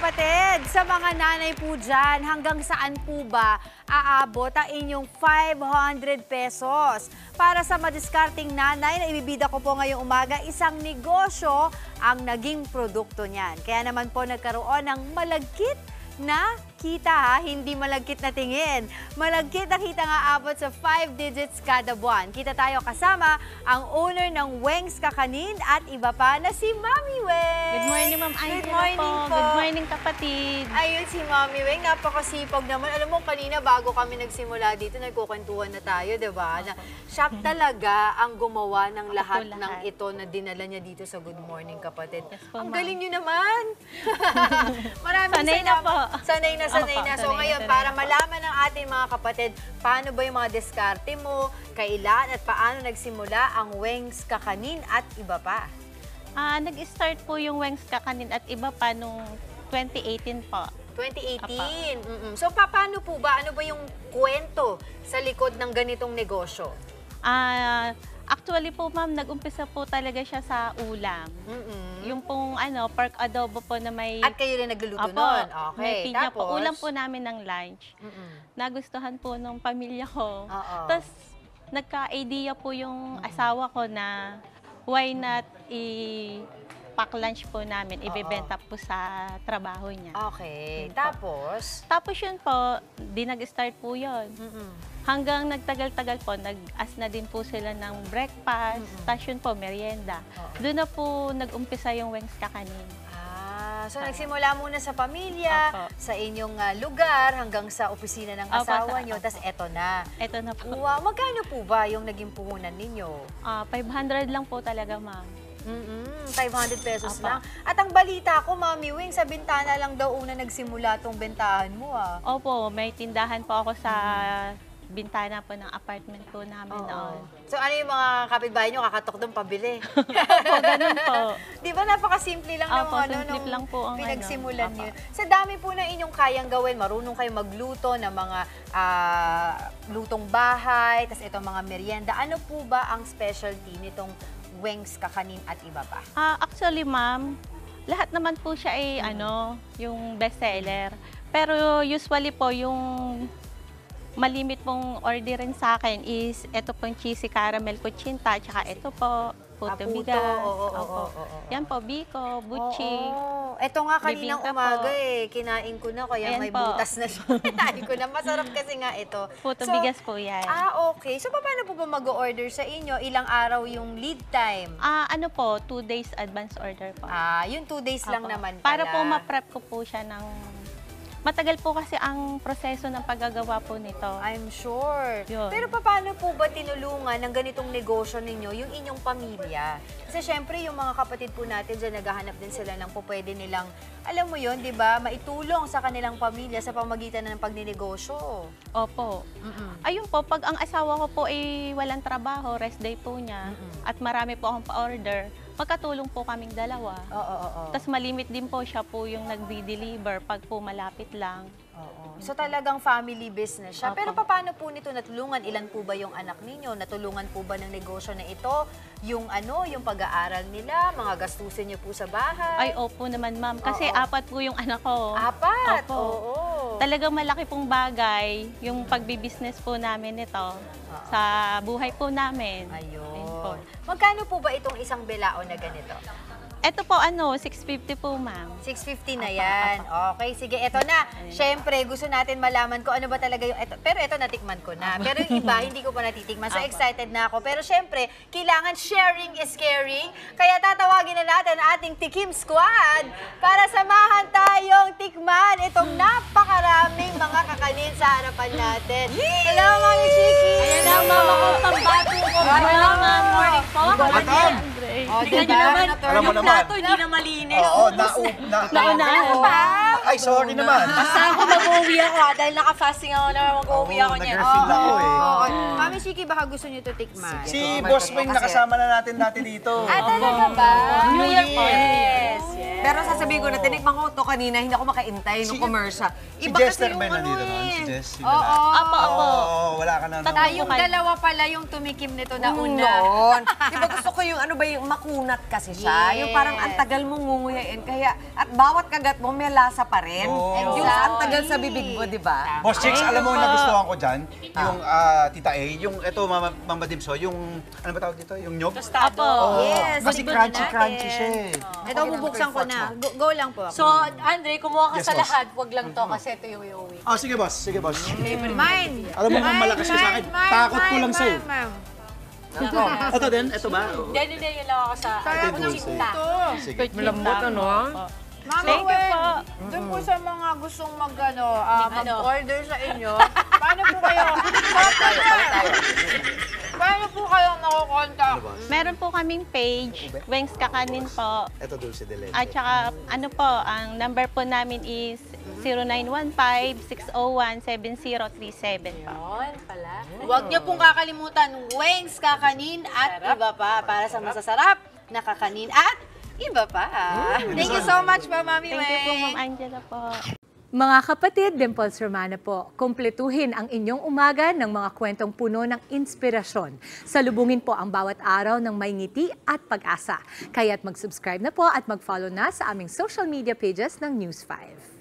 kapatid, sa mga nanay po dyan, hanggang saan po ba aabot ang inyong 500 pesos? Para sa madiskarting nanay na ibibida ko po ngayong umaga, isang negosyo ang naging produkto niyan. Kaya naman po nagkaroon ng malagkit na kita ha, hindi malagkit na tingin. Malagkit na kita nga abot sa 5 digits kada buwan. Kita tayo kasama ang owner ng Weng's Kakanin at iba pa na si Mami Weng. Good morning, Ma'am Angela. Good morning po. Good morning, kapatid. Ayun si Mami Weng, napakasipag naman. Alam mo, kanina bago kami nagsimula dito, nagkukwentuhan na tayo, di ba? Na siya talaga ang gumawa ng lahat ng ito na dinala niya dito sa Good Morning, kapatid. Yes po, ang galing niyo naman. Maraming Sanay na po. Sanay na. So ngayon, para malaman ng ating mga kapatid, paano ba yung mga diskarte mo, kailan at paano nagsimula ang Weng's Kakanin at iba pa? Nag-start po yung Weng's Kakanin at iba pa nung 2018 po. 2018. So paano po ba? Ano ba yung kwento sa likod ng ganitong negosyo? Actually po, ma'am, nag-umpisa po talaga siya sa ulam. Yung pong pork adobo po na may... At kayo rin nagluluto nun? Okay, may pinya tapos? po. Ulam po namin ng lunch. Nagustuhan po nung pamilya ko. Tapos, nagka-idea po yung asawa ko na why not pack lunch po namin, ibebenta po sa trabaho niya. Okay, tapos? Tapos yun po, di nag-start po yun. Hanggang nagtagal-tagal po, nag-as na din po sila ng breakfast, tapos yun po, merienda. Doon na po nag-umpisa yung Weng's Kakanin. So nagsimula muna sa pamilya, sa inyong lugar, hanggang sa opisina ng asawa nyo, tapos eto na. Eto na po. Wow, magkano po ba yung naging puhunan ninyo? 500 lang po talaga, ma'am. 500 pesos lang. At ang balita ko, Mami Weng, sa bintana lang daw una nagsimula tong bentahan mo Opo, may tindahan po ako sa bintana po ng apartment po namin noon. So ano yung mga kapitbahay nyo, kakatok doon pabili? Opo, ganun po. Di ba napakasimple lang simple lang po ang pinagsimulan nyo? Sa dami po na inyong kayang gawin, marunong kayo magluto ng mga lutong bahay, tas itong mga merienda. Ano po ba ang specialty nitong Weng's Kakanin at iba pa? Actually, ma'am, lahat naman po siya ay yung bestseller. Pero usually po yung malimit pong orderin sa akin is ito pong cheesy caramel kuchinta, tsaka ito po, puto bigas. Yan po, biko, butching. Ito nga kaninang umaga kinain ko na, kaya may butas na siya. Kinain ko na, masarap kasi nga ito. Puto bigas po yan. Okay. So paano po ba mag-order sa inyo? Ilang araw yung lead time? 2 days advance order po. Yung 2 days lang naman pala. Para po ma-prep ko po siya ng... Matagal po kasi ang proseso ng paggagawa po nito. I'm sure. Yun. Pero paano po ba tinulungan ng ganitong negosyo ninyo yung inyong pamilya? Kasi syempre yung mga kapatid po natin dyan, naghahanap din sila ng pwede nilang, alam mo yun, di ba, maitulong sa kanilang pamilya sa pamagitan ng pagninegosyo. Opo. Ayun po, pag ang asawa ko po ay walang trabaho, rest day po niya, at marami po akong pa-order, magkatulong po kaming dalawa. Tapos malimit din po siya po yung nagdi-deliver pag po malapit lang. So talagang family business siya. Pero paano po nito natulungan? Ilan po ba yung anak ninyo? Natulungan po ba ng negosyo na ito? Yung yung pag-aaral nila, mga gastusin niyo po sa bahay? Ay, opo naman, ma'am. Kasi 4 po yung anak ko. 4? Opo. Talagang malaki pong bagay yung pagbibusiness po namin nito sa buhay po namin. Ayun. Magkano po ba itong isang belao na ganito? Ito po, 650 po, ma'am. 650 na yan. Okay, sige, eto na. Siyempre, gusto natin malaman ko ano ba talaga yung... Pero eto, natikman ko na. Pero yung iba, hindi ko pa natitikman. So, excited na ako. Pero siyempre, kailangan sharing is caring. Kaya tatawagin na natin ang ating Tikim Squad para samahan tayong tikman itong napakaraming mga kakanin sa harapan natin. Hello, Mami Chiki! Ayan na, mama ko, pambato ko. Morning po. Tingnan nyo naman, alam mo naman. Plato, hindi na malinis. Oo, pa. Ay, sorry naman. Basta ako mag-uwi ako dahil naka-fasting ako na mag-uwi ako niyan. Nag-refill ako Mami Chiki, baka gusto niyo ito tikman. Si Boss Weng nakasama na natin dati dito. Talaga ba? New Year po. Yes. Pero sasabihin ko na, tinikman ko ito kanina, hindi ako makaintay nung commercial. Si Jester ba nandito noon? Si Jess? Opo. Wala ka na. Tayong dalawa pala yung tumikim nito na una. Noon. Di ba gusto ko ko yung ano ba yung makunat kasi siya. Yung parang ang tagal mong ngunguyain. Kaya, at bawat kagat mo may lasa pa rin. Oo. Yung ang tagal sa bibig mo, di ba? Boss Chicks, alam mo nagustuhan ko dyan, yung Tita A, yung ito, Mama Dimso, yung, ano ba tawag dito? Yung nyog? Apo. Yes, Kasi good crunchy siya eh. Ito, bubuksan ko na. Go lang po. So, Andre, kumuha ka Yes, sa boss. lahat. Wag lang to kasi ito yung iuwi. Oh, sige boss, sige boss. Mine. Alam mo kung malakas ka sa akin, takot ko lang sa'yo. Ito din, ito ba? Hindi, yun lang ako sa Sarap ng chinta. puto. Sige. Malambot, ano? Mama Thank you Wen, po. doon po sa mga gustong mag-order sa inyo, paano po kayo? Paano po kayo makukontak? Meron po kaming page, Wings Kakanin po. Ito Dulce de Leche. At saka, ano po, ang number po namin is 0915-601-7037 po. Yun pala. Huwag niyo pong kakalimutan, Wings Kakanin at iba pa para sa masasarap na kakanin at iba pa. Thank you so much po, Mami Thank you po, Weng. Ma'am Angela po. Mga kapatid, Dimples Romana po, kumpletuhin ang inyong umaga ng mga kwentong puno ng inspirasyon. Salubungin po ang bawat araw ng may ngiti at pag-asa. Kaya't mag-subscribe na po at mag-follow na sa aming social media pages ng News 5.